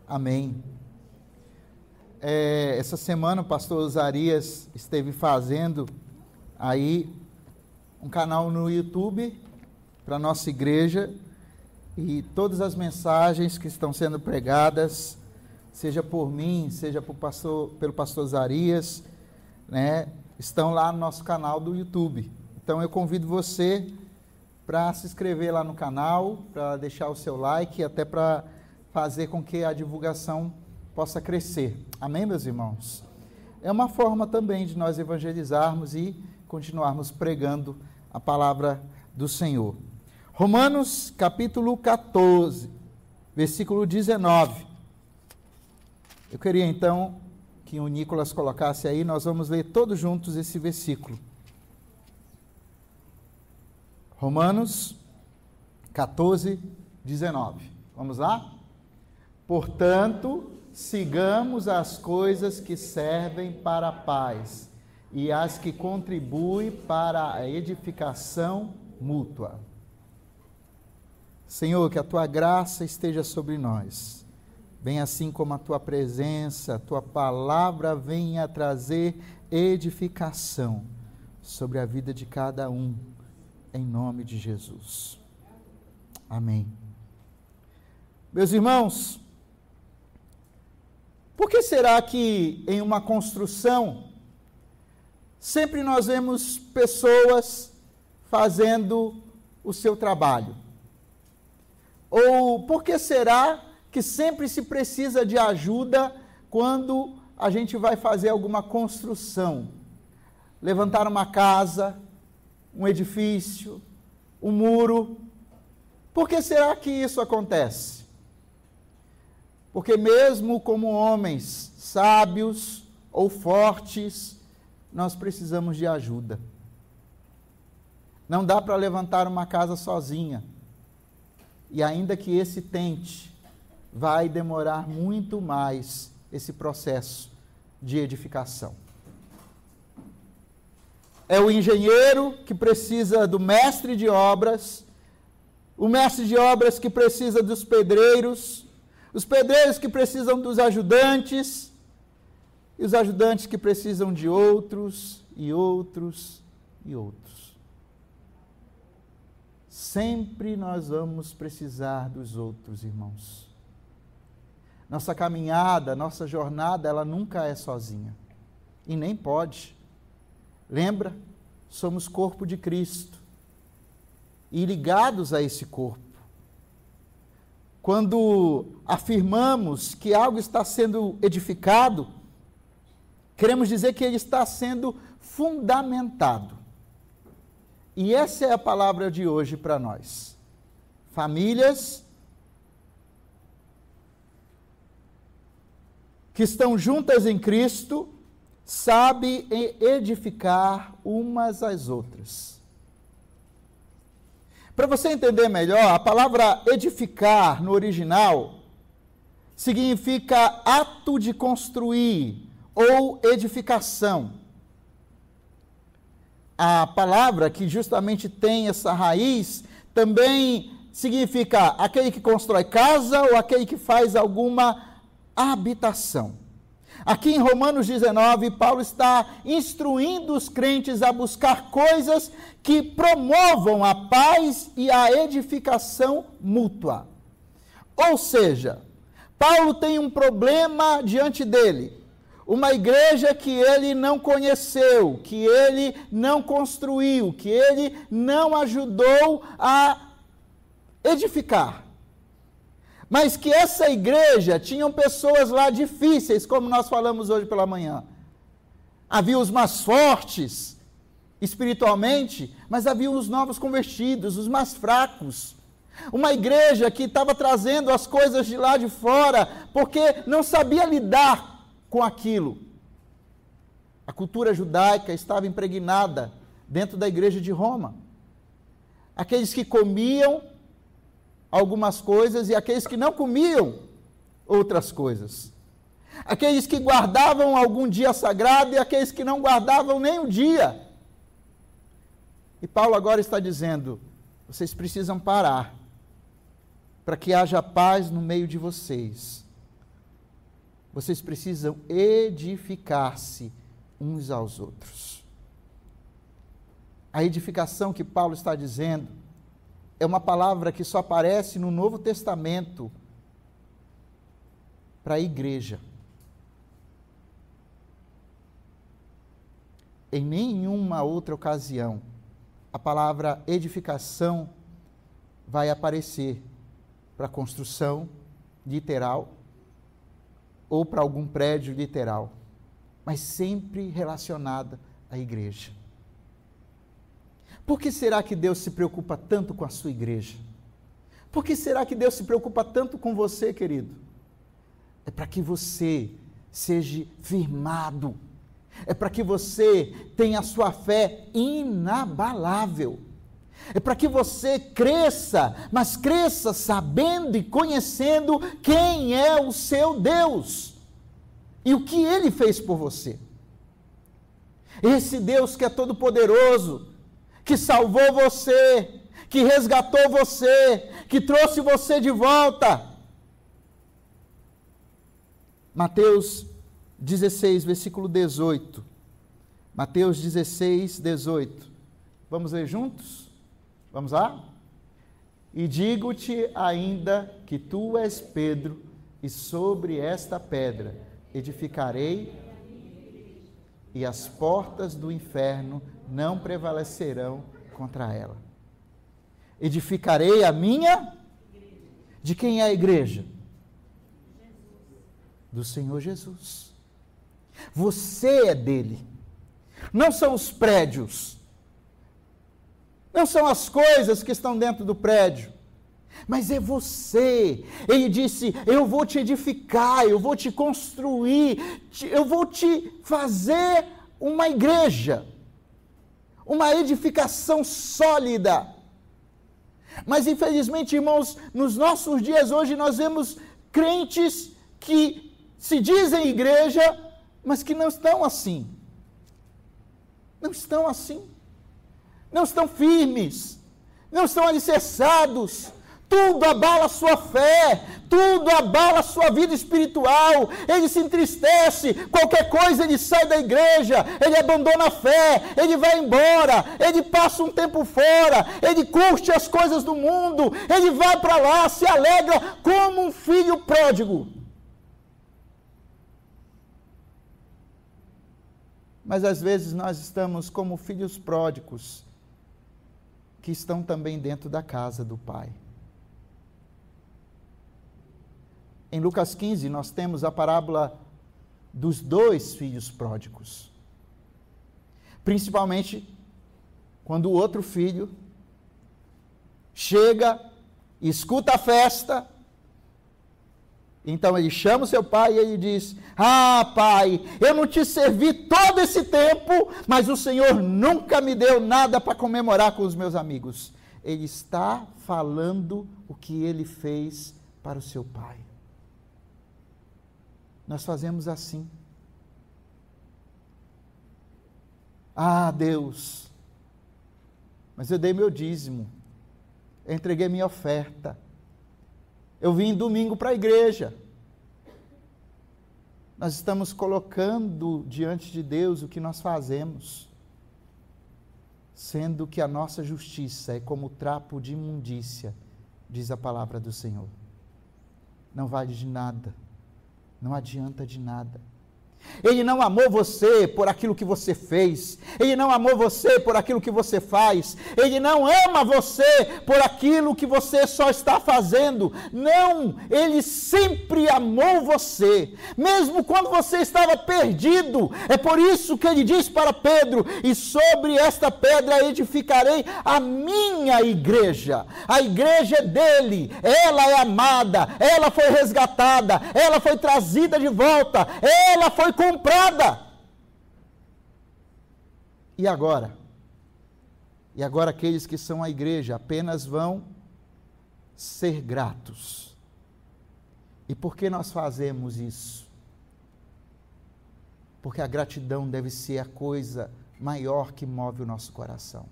Amém. Essa semana o pastor Osarias esteve fazendo aí um canal no YouTube para a nossa igreja, e todas as mensagens que estão sendo pregadas, seja por mim, seja pelo pastor Osarias, né, estão lá no nosso canal do YouTube. Então eu convido você para se inscrever lá no canal, para deixar o seu like, até para fazer com que a divulgação possa crescer. Amém, meus irmãos? É uma forma também de nós evangelizarmos e continuarmos pregando a palavra do Senhor. Romanos capítulo 14, versículo 19. Eu queria então que o Nicolas colocasse aí, nós vamos ler todos juntos esse versículo. Romanos 14, 19. Vamos lá? Portanto, sigamos as coisas que servem para a paz e as que contribuem para a edificação mútua. Senhor, que a tua graça esteja sobre nós, bem assim como a tua presença, a tua palavra venha trazer edificação sobre a vida de cada um, em nome de Jesus. Amém. Meus irmãos, por que será que em uma construção sempre nós vemos pessoas fazendo o seu trabalho? Ou por que será que sempre se precisa de ajuda quando a gente vai fazer alguma construção? Levantar uma casa, um edifício, um muro. Por que será que isso acontece? Porque mesmo como homens sábios ou fortes, nós precisamos de ajuda. Não dá para levantar uma casa sozinha. E ainda que esse tente, vai demorar muito mais esse processo de edificação. É o engenheiro que precisa do mestre de obras, o mestre de obras que precisa dos pedreiros, os pedreiros que precisam dos ajudantes, e os ajudantes que precisam de outros, e outros, e outros. Sempre nós vamos precisar dos outros, irmãos. Nossa caminhada, nossa jornada, ela nunca é sozinha. E nem pode. Lembra? Somos corpo de Cristo. E ligados a esse corpo. Quando afirmamos que algo está sendo edificado, queremos dizer que ele está sendo fundamentado. E essa é a palavra de hoje para nós. Famílias que estão juntas em Cristo, sabem edificar umas às outras. Para você entender melhor, a palavra edificar no original significa ato de construir ou edificação. A palavra que justamente tem essa raiz também significa aquele que constrói casa ou aquele que faz alguma habitação. Aqui em Romanos 19, Paulo está instruindo os crentes a buscar coisas que promovam a paz e a edificação mútua. Ou seja, Paulo tem um problema diante dele. Uma igreja que ele não conheceu, que ele não construiu, que ele não ajudou a edificar. Mas que essa igreja tinham pessoas lá difíceis, como nós falamos hoje pela manhã. Havia os mais fortes espiritualmente, mas havia os novos convertidos, os mais fracos. Uma igreja que estava trazendo as coisas de lá de fora, porque não sabia lidar com aquilo. A cultura judaica estava impregnada dentro da igreja de Roma. Aqueles que comiam algumas coisas e aqueles que não comiam outras coisas. Aqueles que guardavam algum dia sagrado e aqueles que não guardavam nem um dia. E Paulo agora está dizendo, vocês precisam parar para que haja paz no meio de vocês. vocês precisam edificar-se uns aos outros. A edificação que Paulo está dizendo é uma palavra que só aparece no Novo Testamento para a igreja. Em nenhuma outra ocasião, a palavra edificação vai aparecer para construção literal ou para algum prédio literal, mas sempre relacionada à igreja. Por que será que Deus se preocupa tanto com a sua igreja? Por que será que Deus se preocupa tanto com você, querido? É para que você seja firmado, é para que você tenha a sua fé inabalável, é para que você cresça, mas cresça sabendo e conhecendo quem é o seu Deus e o que Ele fez por você. Esse Deus que é todo poderoso, que salvou você, que resgatou você, que trouxe você de volta. Mateus 16, versículo 18. Mateus 16, 18. Vamos ler juntos? Vamos lá? E digo-te ainda que tu és Pedro, e sobre esta pedra edificarei, e as portas do inferno não prevalecerão contra ela. Edificarei a minha... De quem é a igreja? Do Senhor Jesus. Você é dele. Não são os prédios, não são as coisas que estão dentro do prédio, mas é você. Ele disse: eu vou te edificar, eu vou te construir, eu vou te fazer uma igreja, uma edificação sólida. Mas infelizmente, irmãos, nos nossos dias hoje nós vemos crentes que se dizem igreja, mas que não estão assim. Não estão assim. Não estão firmes. Não estão alicerçados. Tudo abala a sua fé, tudo abala a sua vida espiritual. Ele se entristece, qualquer coisa ele sai da igreja, ele abandona a fé, ele vai embora, ele passa um tempo fora, ele curte as coisas do mundo, ele vai para lá, se alegra como um filho pródigo. Mas às vezes nós estamos como filhos pródigos, que estão também dentro da casa do Pai. Em Lucas 15, nós temos a parábola dos 2 filhos pródigos. Principalmente quando o outro filho chega, escuta a festa, então ele chama o seu pai e ele diz: ah, pai, eu não te servi todo esse tempo, mas o Senhor nunca me deu nada para comemorar com os meus amigos. Ele está falando o que ele fez para o seu pai. Nós fazemos assim. Ah, Deus, mas eu dei meu dízimo, eu entreguei minha oferta, eu vim domingo para a igreja. Nós estamos colocando diante de Deus o que nós fazemos, sendo que a nossa justiça é como trapo de imundícia, diz a palavra do Senhor. Não vale de nada. Não adianta de nada. Ele não amou você por aquilo que você fez. Ele não amou você por aquilo que você faz. Ele não ama você por aquilo que você só está fazendo. Não, Ele sempre amou você, mesmo quando você estava perdido. É por isso que Ele diz para Pedro: e sobre esta pedra edificarei a minha igreja. A igreja é dele, ela é amada, ela foi resgatada, ela foi trazida de volta, ela foi comprada. E agora? E agora aqueles que são a igreja apenas vão ser gratos. E por que nós fazemos isso? Porque a gratidão deve ser a coisa maior que move o nosso coração.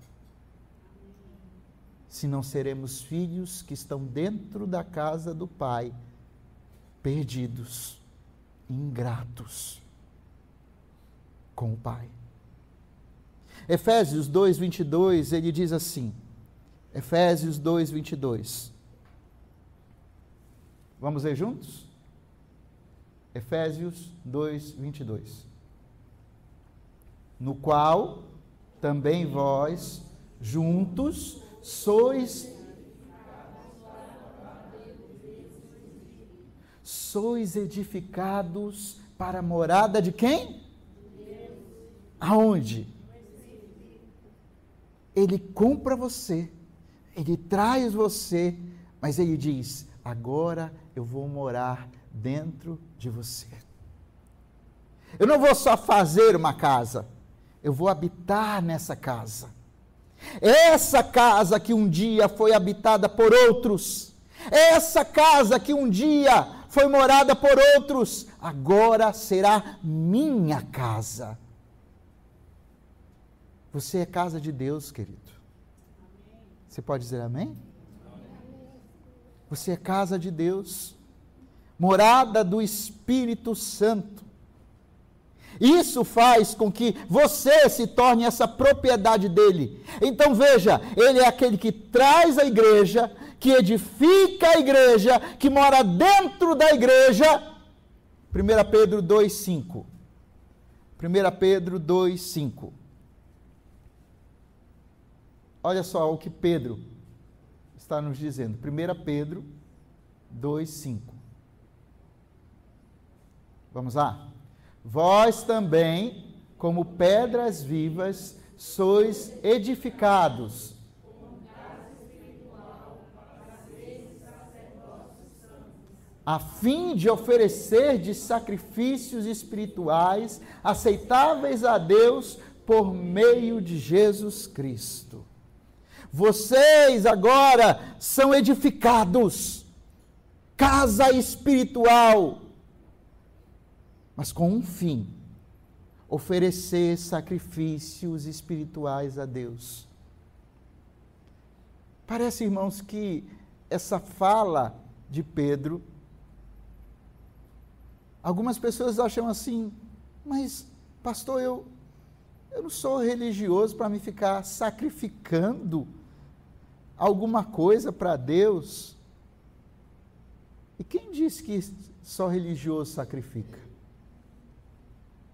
Senão seremos filhos que estão dentro da casa do Pai, perdidos, ingratos com o Pai. Efésios 2:22, ele diz assim, Efésios 2:22. Vamos ler juntos? Efésios 2:22. No qual também vós, juntos, sois edificados para a morada de quem? Aonde? Ele compra você, ele traz você, mas ele diz, agora eu vou morar dentro de você. Eu não vou só fazer uma casa, eu vou habitar nessa casa. Essa casa que um dia foi habitada por outros, essa casa que um dia foi morada por outros, agora será minha casa. Você é casa de Deus, querido. Você pode dizer amém? Você é casa de Deus, morada do Espírito Santo. Isso faz com que você se torne essa propriedade dele. Então veja, ele é aquele que traz a igreja, que edifica a igreja, que mora dentro da igreja. 1 Pedro 2:5. 1 Pedro 2:5. Olha só o que Pedro está nos dizendo. 1 Pedro 2:5. Vamos lá? Vós também, como pedras vivas, sois edificados. A fim de oferecer de sacrifícios espirituais aceitáveis a Deus por meio de Jesus Cristo. Vocês agora são edificados, casa espiritual, mas com um fim: oferecer sacrifícios espirituais a Deus. Parece, irmãos, que essa fala de Pedro, algumas pessoas acham assim, mas pastor, eu não sou religioso para me ficar sacrificando alguma coisa para Deus. E quem disse que só religioso sacrifica?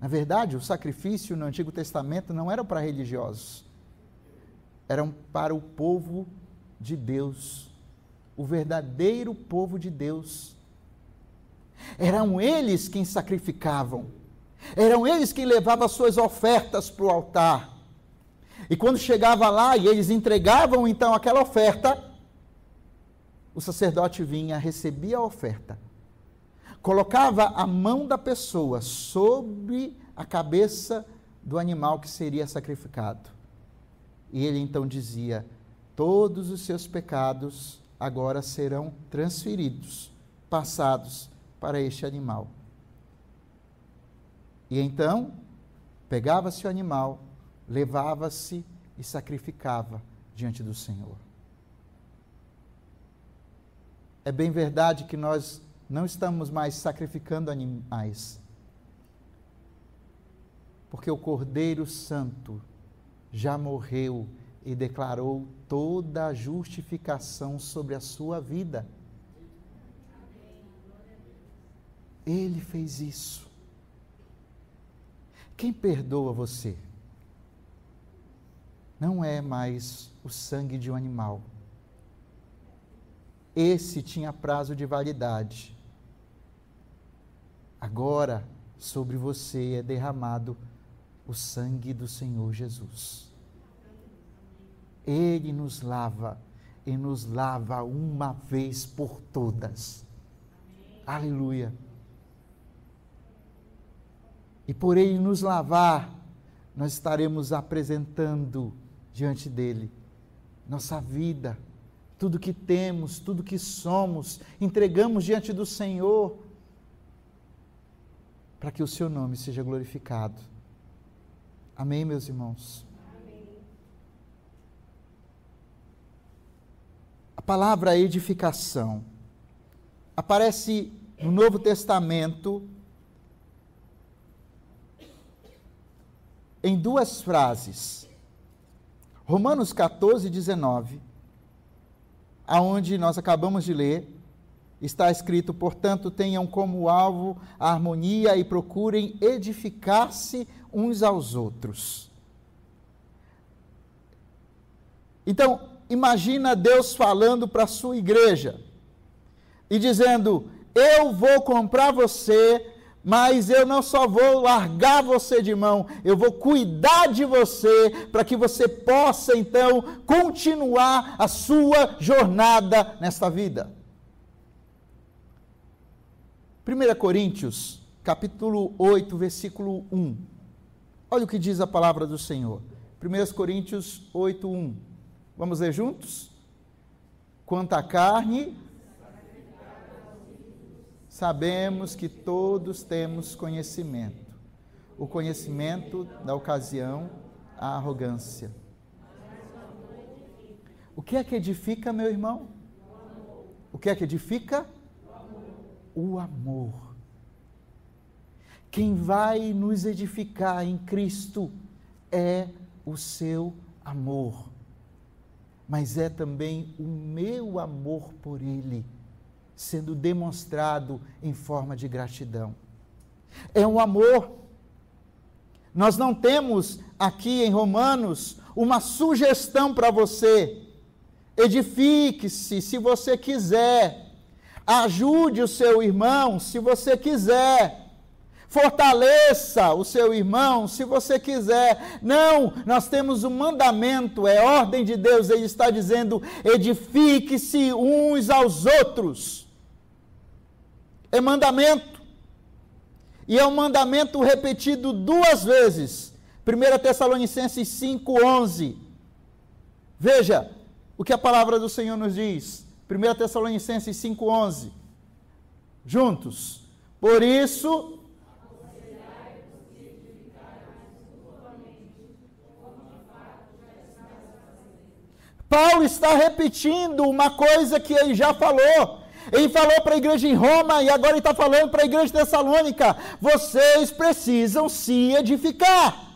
Na verdade, o sacrifício no Antigo Testamento não era para religiosos, eram para o povo de Deus, o verdadeiro povo de Deus. Eram eles quem sacrificavam, eram eles quem levavam as suas ofertas para o altar. E quando chegava lá e eles entregavam então aquela oferta, o sacerdote vinha, recebia a oferta, colocava a mão da pessoa sobre a cabeça do animal que seria sacrificado. E ele então dizia: todos os seus pecados agora serão transferidos, passados para este animal. E então, pegava-se o animal, levava-se e sacrificava diante do Senhor. É bem verdade que nós não estamos mais sacrificando animais, porque o Cordeiro Santo já morreu e declarou toda a justificação sobre a sua vida. Ele fez isso. Quem perdoa você não é mais o sangue de um animal. Esse tinha prazo de validade. Agora, sobre você é derramado o sangue do Senhor Jesus. Ele nos lava, e nos lava uma vez por todas. Aleluia. E por Ele nos lavar, nós estaremos apresentando diante dEle nossa vida, tudo que temos, tudo que somos, entregamos diante do Senhor, para que o Seu nome seja glorificado. Amém, meus irmãos? Amém. A palavra edificação aparece no Novo Testamento em duas frases. Romanos 14, 19, aonde nós acabamos de ler, está escrito: portanto, tenham como alvo a harmonia e procurem edificar-se uns aos outros. Então, imagina Deus falando para a sua igreja e dizendo: eu vou comprar você, mas eu não só vou largar você de mão, eu vou cuidar de você para que você possa, então, continuar a sua jornada nesta vida. 1 Coríntios, capítulo 8, versículo 1. Olha o que diz a palavra do Senhor. 1 Coríntios 8, 1. Vamos ler juntos? Quanto à carne, sabemos que todos temos conhecimento. O conhecimento da ocasião, a arrogância. O que é que edifica, meu irmão? O que é que edifica? O amor. Quem vai nos edificar em Cristo é o seu amor, mas é também o meu amor por Ele, sendo demonstrado em forma de gratidão. É um amor. Nós não temos aqui em Romanos uma sugestão para você. Edifique-se se você quiser. Ajude o seu irmão se você quiser. Fortaleça o seu irmão se você quiser. Não, nós temos um mandamento, é ordem de Deus. Ele está dizendo: edifique-se uns aos outros. É mandamento. E é um mandamento repetido duas vezes. 1 Tessalonicenses 5:11. Veja o que a palavra do Senhor nos diz. 1 Tessalonicenses 5:11. Juntos. Por isso, Paulo está repetindo uma coisa que ele já falou. Ele falou para a igreja em Roma e agora ele está falando para a igreja de Tessalônica: vocês precisam se edificar.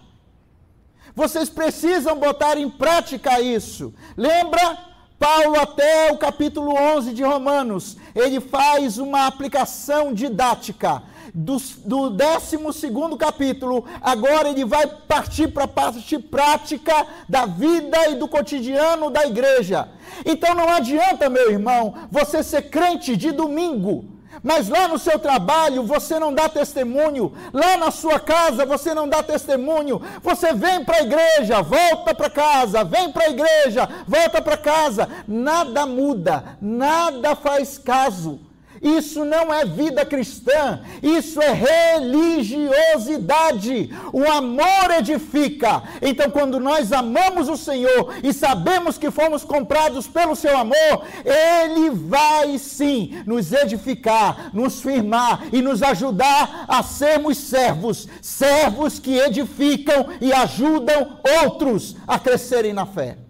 Vocês precisam botar em prática isso. Lembra? Paulo, até o capítulo 11 de Romanos, ele faz uma aplicação didática. Do 12º capítulo, agora ele vai partir para a parte prática da vida e do cotidiano da igreja. Então não adianta, meu irmão, você ser crente de domingo, mas lá no seu trabalho você não dá testemunho, lá na sua casa você não dá testemunho. Você vem para a igreja, volta para casa, vem para a igreja, volta para casa, nada muda, nada faz caso. Isso não é vida cristã, isso é religiosidade. O amor edifica. Então, quando nós amamos o Senhor e sabemos que fomos comprados pelo seu amor, Ele vai sim nos edificar, nos firmar e nos ajudar a sermos servos, servos que edificam e ajudam outros a crescerem na fé.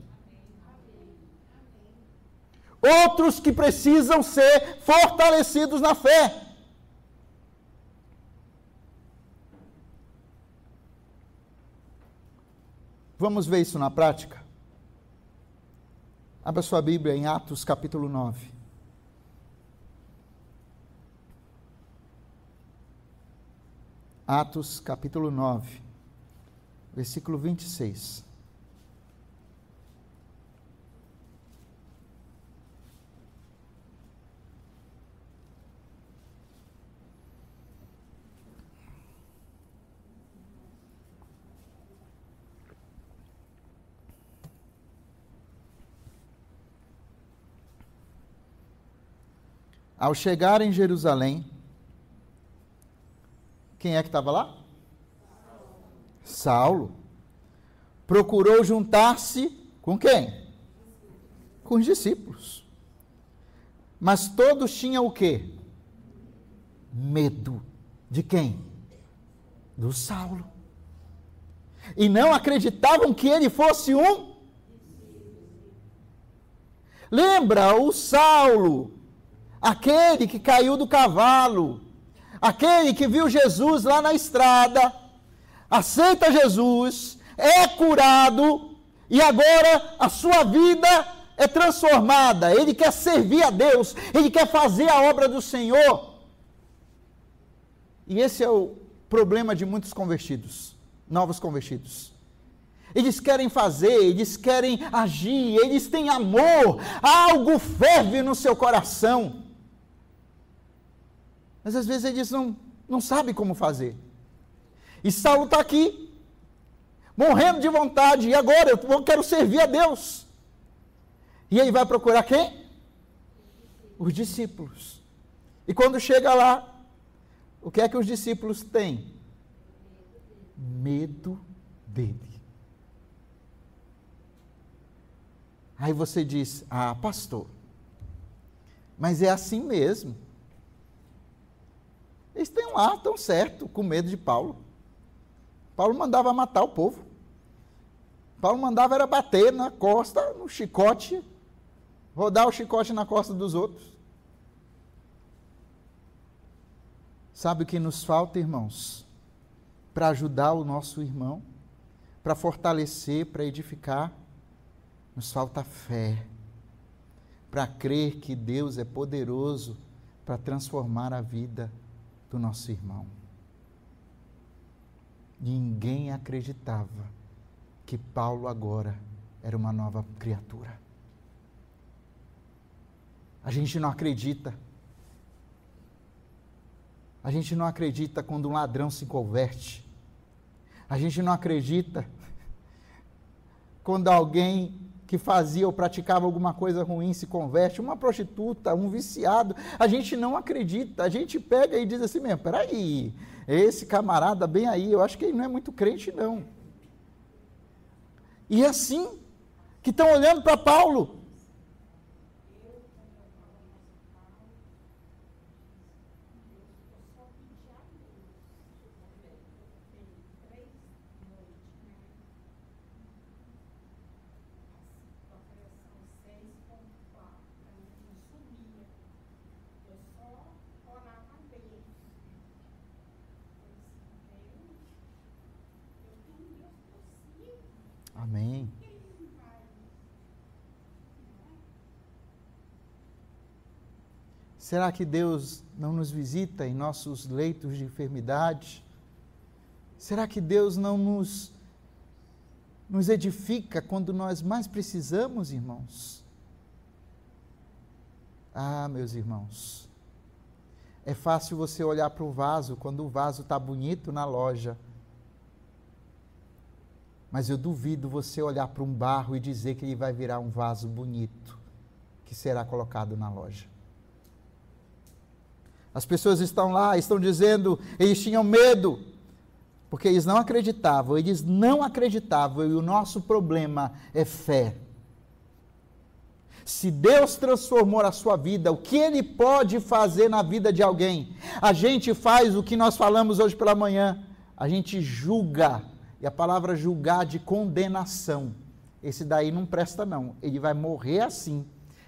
Outros que precisam ser fortalecidos na fé. Vamos ver isso na prática? Abra sua Bíblia em Atos capítulo 9. Atos capítulo 9, versículo 26. Ao chegar em Jerusalém, quem é que estava lá? Saulo. Procurou juntar-se com quem? Com os discípulos. Mas todos tinham o quê? Medo. De quem? Do Saulo. E não acreditavam que ele fosse um. Lembra o Saulo, aquele que caiu do cavalo, aquele que viu Jesus lá na estrada, aceita Jesus, é curado, e agora a sua vida é transformada. Ele quer servir a Deus, ele quer fazer a obra do Senhor. E esse é o problema de muitos convertidos, novos convertidos. Eles querem fazer, eles querem agir, eles têm amor, algo ferve no seu coração. Mas às vezes eles não sabem como fazer. E Saulo está aqui, morrendo de vontade, e agora eu quero servir a Deus. E ele vai procurar quem? Os discípulos. E quando chega lá, o que é que os discípulos têm? Medo dele. Aí você diz, pastor, mas é assim mesmo. Eles estão certo, com medo de Paulo. Paulo mandava matar o povo. Paulo mandava era bater na costa, no chicote, rodar o chicote na costa dos outros. Sabe o que nos falta, irmãos? Para ajudar o nosso irmão, para fortalecer, para edificar, nos falta fé, para crer que Deus é poderoso para transformar a vida do nosso irmão. Ninguém acreditava que Paulo agora era uma nova criatura. A gente não acredita. A gente não acredita quando um ladrão se converte. A gente não acredita quando alguém que fazia ou praticava alguma coisa ruim se converte, uma prostituta, um viciado. A gente não acredita. A gente pega e diz assim mesmo, peraí, esse camarada bem aí, eu acho que ele não é muito crente não. E é assim que estão olhando para Paulo. Amém. Será que Deus não nos visita em nossos leitos de enfermidade? Será que Deus não nos edifica quando nós mais precisamos, irmãos? Meus irmãos, é fácil você olhar para o vaso quando o vaso está bonito na loja. Mas eu duvido você olhar para um barro e dizer que ele vai virar um vaso bonito, que será colocado na loja. As pessoas estão lá, estão dizendo, eles tinham medo, porque eles não acreditavam, e o nosso problema é fé. Se Deus transformou a sua vida, o que Ele pode fazer na vida de alguém? A gente faz o que nós falamos hoje pela manhã, a gente julga. E a palavra julgar de condenação, esse daí não presta não, ele vai morrer assim,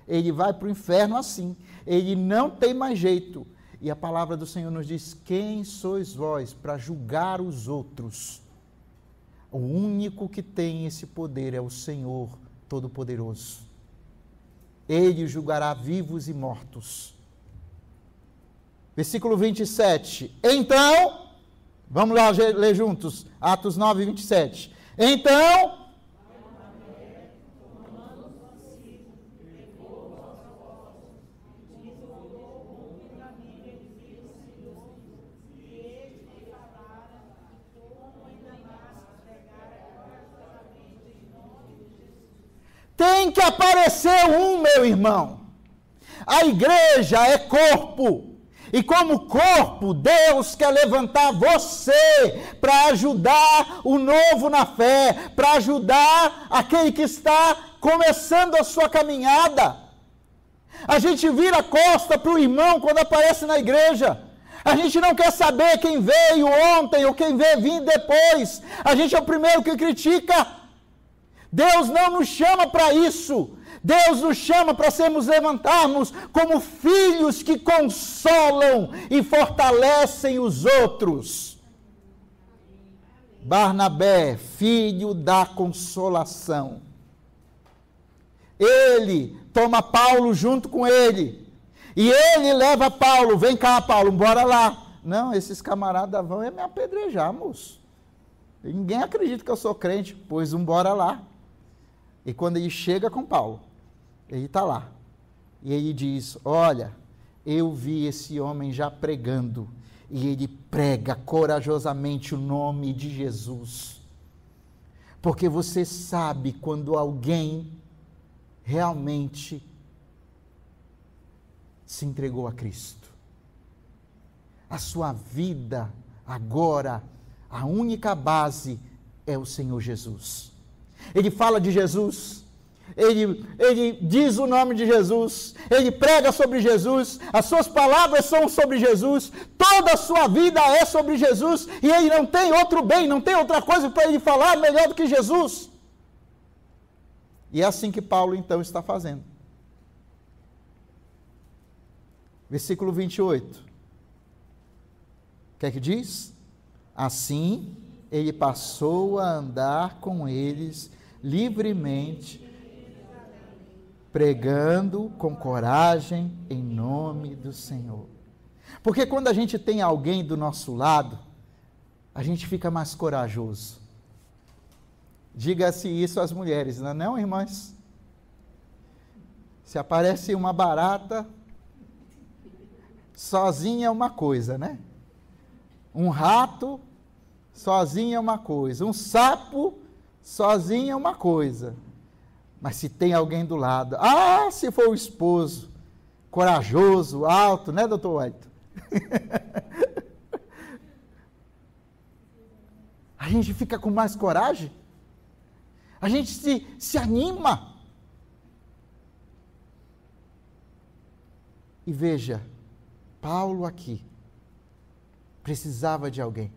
ele vai para o inferno assim, ele não tem mais jeito. E a palavra do Senhor nos diz, quem sois vós para julgar os outros? O único que tem esse poder é o Senhor Todo-Poderoso. Ele julgará vivos e mortos. Versículo 27, então... Vamos lá ler juntos, Atos 9, 27. Então, tem que aparecer meu irmão. A igreja é corpo. E como corpo, Deus quer levantar você para ajudar o novo na fé, para ajudar aquele que está começando a sua caminhada. A gente vira a costa para o irmão quando aparece na igreja. A gente não quer saber quem veio ontem ou quem veio vir depois. A gente é o primeiro que critica. Deus não nos chama para isso. Deus nos chama para levantarmos como filhos que consolam e fortalecem os outros. Barnabé, filho da consolação. Ele toma Paulo junto com ele. E ele leva Paulo, vem cá, Paulo, bora lá. Não, esses camaradas vão me apedrejar, moço. Ninguém acredita que eu sou crente, pois bora lá. E quando ele chega com Paulo, ele está lá. E ele diz, olha, eu vi esse homem já pregando. E ele prega corajosamente o nome de Jesus. Porque você sabe quando alguém realmente se entregou a Cristo. A sua vida agora, a única base é o Senhor Jesus. Ele fala de Jesus, ele diz o nome de Jesus, ele prega sobre Jesus, as suas palavras são sobre Jesus, toda a sua vida é sobre Jesus, e ele não tem outro bem, não tem outra coisa para ele falar melhor do que Jesus. E é assim que Paulo então está fazendo. Versículo 28. O que é que diz? Assim, ele passou a andar com eles livremente, pregando com coragem em nome do Senhor. Porque quando a gente tem alguém do nosso lado, a gente fica mais corajoso. Diga-se isso às mulheres, não é não, irmãs? Se aparece uma barata, sozinha é uma coisa, né? Um rato, sozinho é uma coisa. Um sapo, sozinho é uma coisa. Mas se tem alguém do lado, se for o esposo, corajoso, alto, né, doutor White? A gente fica com mais coragem, a gente se anima. E veja, Paulo aqui precisava de alguém.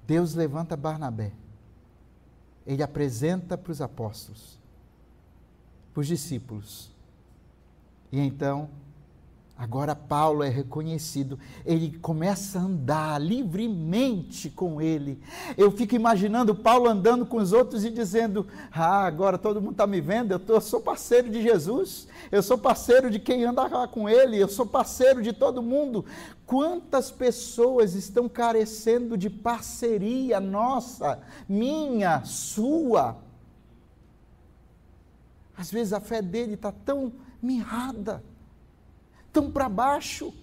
Deus levanta Barnabé. Ele apresenta para os apóstolos, para os discípulos. E então, agora Paulo é reconhecido. Ele começa a andar livremente com ele. Eu fico imaginando Paulo andando com os outros e dizendo, agora todo mundo está me vendo, eu sou parceiro de Jesus, eu sou parceiro de quem anda com ele, eu sou parceiro de todo mundo. Quantas pessoas estão carecendo de parceria nossa, minha, sua? Às vezes a fé dele está tão mirrada, tão para baixo.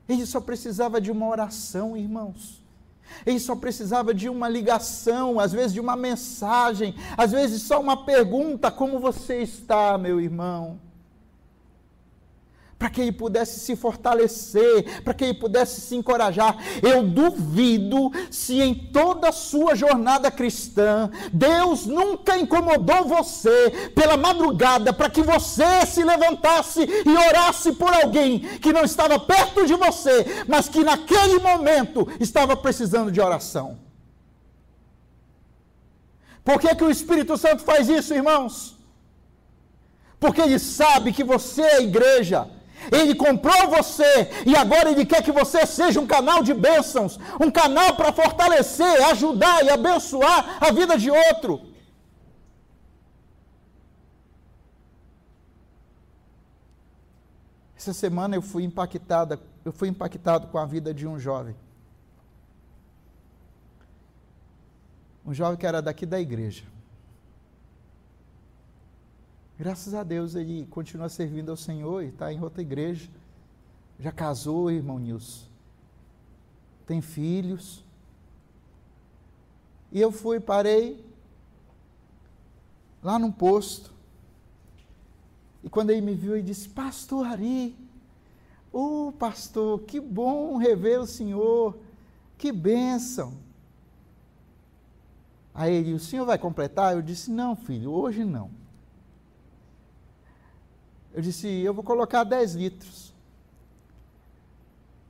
Ele só precisava de uma oração, irmãos. Ele só precisava de uma ligação, às vezes de uma mensagem, às vezes só uma pergunta, como você está, meu irmão? Para que ele pudesse se fortalecer, para que ele pudesse se encorajar. Eu duvido se em toda a sua jornada cristã, Deus nunca incomodou você pela madrugada, para que você se levantasse e orasse por alguém que não estava perto de você, mas que naquele momento estava precisando de oração. Por que que o Espírito Santo faz isso, irmãos? Porque ele sabe que você é a igreja. Ele comprou você e agora ele quer que você seja um canal de bênçãos, um canal para fortalecer, ajudar e abençoar a vida de outro. Essa semana eu fui impactado com a vida de um jovem. Um jovem que era daqui da igreja. Graças a Deus ele continua servindo ao Senhor e está em outra igreja. Já casou, irmão Nilson. Tem filhos. E eu parei lá num posto. E quando ele me viu, ele disse, pastor Ari, pastor, que bom rever o senhor, que bênção. Aí ele, o senhor vai completar? Eu disse, não filho, hoje não. Eu disse, eu vou colocar 10 litros.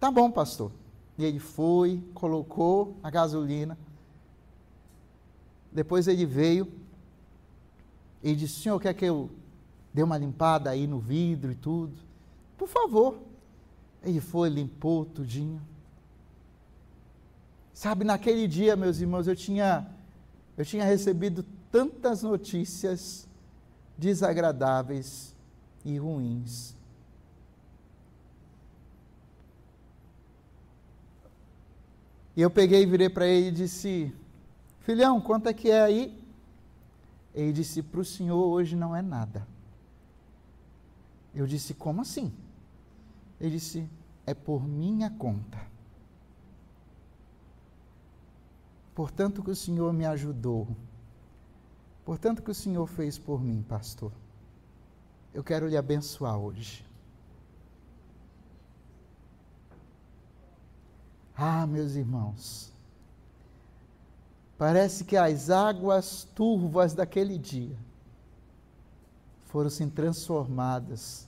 Tá bom, pastor. E ele foi, colocou a gasolina. Depois ele veio e disse, senhor, quer que eu dê uma limpada aí no vidro e tudo? Por favor. Ele foi, limpou tudinho. Sabe, naquele dia, meus irmãos, eu tinha recebido tantas notícias desagradáveis e ruins. E eu peguei e virei para ele e disse: filhão, quanto é que é aí? Ele disse: para o senhor hoje não é nada. Eu disse: como assim? Ele disse: é por minha conta. Portanto que o senhor me ajudou, portanto que o senhor fez por mim, pastor, eu quero lhe abençoar hoje. Ah, meus irmãos, parece que as águas turvas daquele dia foram sendo transformadas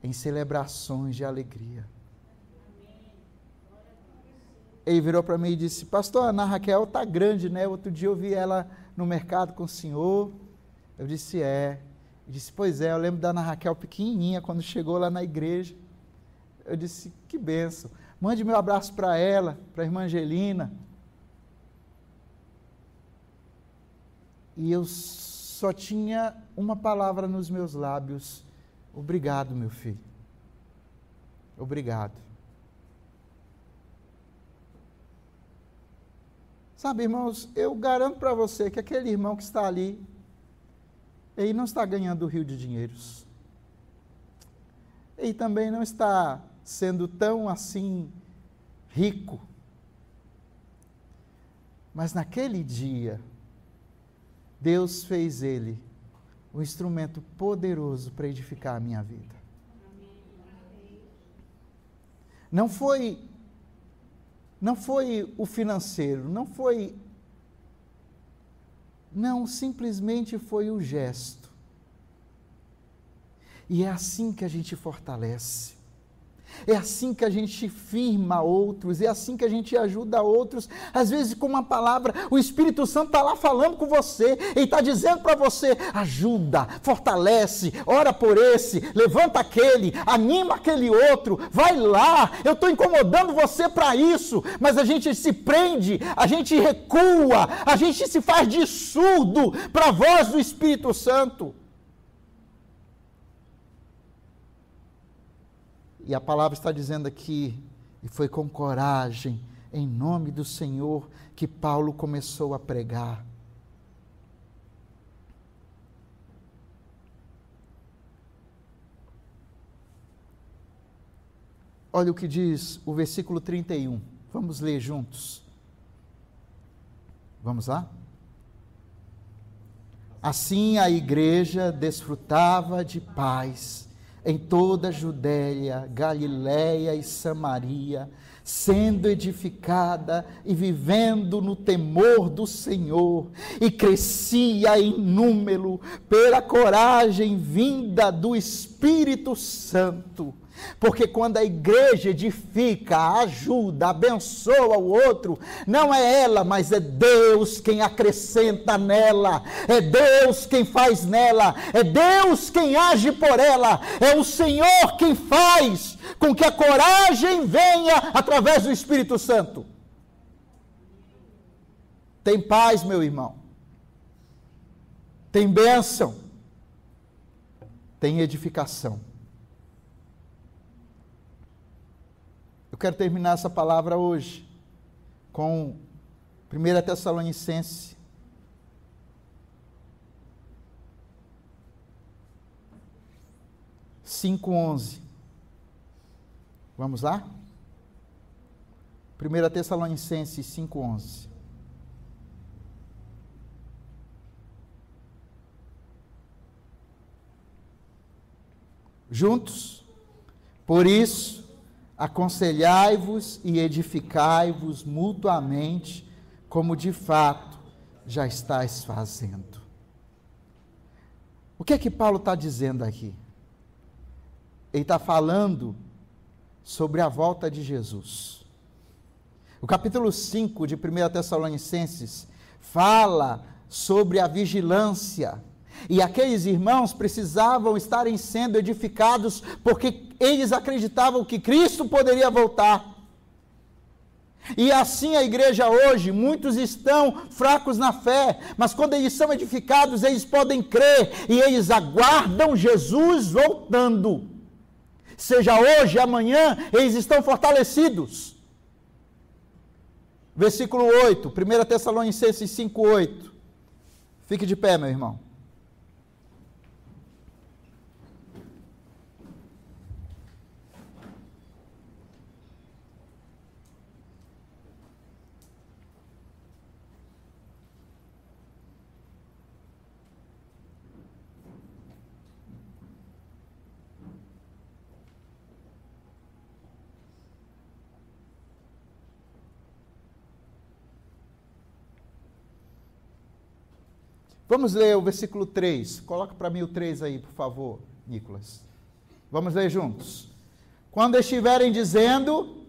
em celebrações de alegria. Ele virou para mim e disse: pastor, a Ana Raquel está grande, né? Outro dia eu vi ela no mercado com o senhor. Eu disse: é. Ele disse: pois é, eu lembro da Ana Raquel pequenininha, quando chegou lá na igreja. Eu disse: que bênção. Mande meu abraço para ela, para a irmã Angelina. E eu só tinha uma palavra nos meus lábios: obrigado, meu filho. Obrigado. Sabe, irmãos, eu garanto para você que aquele irmão que está ali, ele não está ganhando o rio de dinheiros. Ele também não está sendo tão assim rico. Mas naquele dia, Deus fez ele um instrumento poderoso para edificar a minha vida. Não foi o financeiro, não, simplesmente foi o gesto. E é assim que a gente fortalece, é assim que a gente firma outros, é assim que a gente ajuda outros. Às vezes com uma palavra, o Espírito Santo está lá falando com você, ele está dizendo para você: ajuda, fortalece, ora por esse, levanta aquele, anima aquele outro, vai lá, eu estou incomodando você para isso. Mas a gente se prende, a gente recua, a gente se faz de surdo para a voz do Espírito Santo. E a palavra está dizendo aqui: e foi com coragem, em nome do Senhor, que Paulo começou a pregar. Olha o que diz o versículo 31. Vamos ler juntos. Vamos lá? Assim a igreja desfrutava de paz em toda a Judéia, Galiléia e Samaria, sendo edificada e vivendo no temor do Senhor, e crescia em número pela coragem vinda do Espírito Santo. Porque quando a igreja edifica, ajuda, abençoa o outro, não é ela, mas é Deus quem acrescenta nela, é Deus quem faz nela, é Deus quem age por ela, é o Senhor quem faz com que a coragem venha através do Espírito Santo. Tem paz, meu irmão, tem bênção, tem edificação. Eu quero terminar essa palavra hoje com 1 Tessalonicenses 5:11. Vamos lá? 1 Tessalonicenses 5:11. Juntos? Por isso, aconselhai-vos e edificai-vos mutuamente, como de fato já estáis fazendo. O que é que Paulo está dizendo aqui? Ele está falando sobre a volta de Jesus. O capítulo 5 de 1 Tessalonicenses fala sobre a vigilância. E aqueles irmãos precisavam estarem sendo edificados porque eles acreditavam que Cristo poderia voltar. E assim a igreja hoje, muitos estão fracos na fé, mas quando eles são edificados, eles podem crer e eles aguardam Jesus voltando. Seja hoje, amanhã, eles estão fortalecidos. Versículo 8, 1 Tessalonicenses 5:8. Fique de pé, meu irmão. Vamos ler o versículo 3. Coloca para mim o 3 aí, por favor, Nicolas. Vamos ler juntos. Quando estiverem dizendo,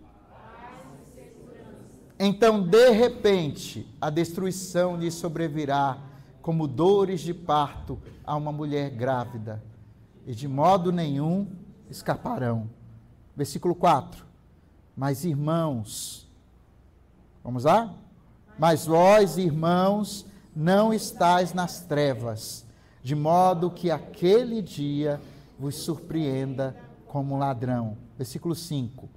então de repente a destruição lhes sobrevirá como dores de parto a uma mulher grávida, e de modo nenhum escaparão. Versículo 4. Mas irmãos, vamos lá? Mas vós, irmãos, não estais nas trevas, de modo que aquele dia vos surpreenda como ladrão. Versículo 5.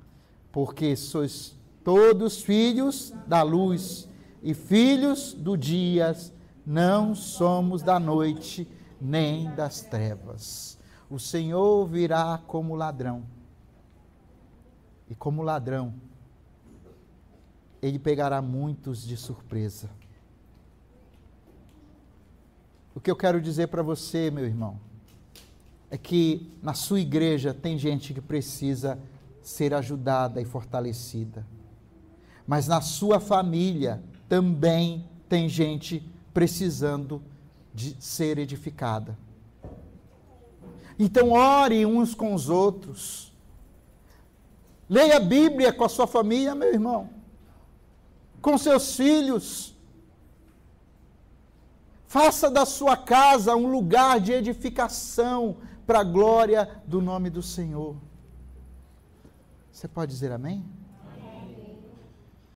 Porque sois todos filhos da luz e filhos do dia, não somos da noite nem das trevas. O Senhor virá como ladrão. E como ladrão, ele pegará muitos de surpresa. O que eu quero dizer para você, meu irmão, é que na sua igreja tem gente que precisa ser ajudada e fortalecida. Mas na sua família também tem gente precisando de ser edificada. Então ore uns com os outros. Leia a Bíblia com a sua família, meu irmão. Com seus filhos. Faça da sua casa um lugar de edificação para a glória do nome do Senhor. Você pode dizer amém?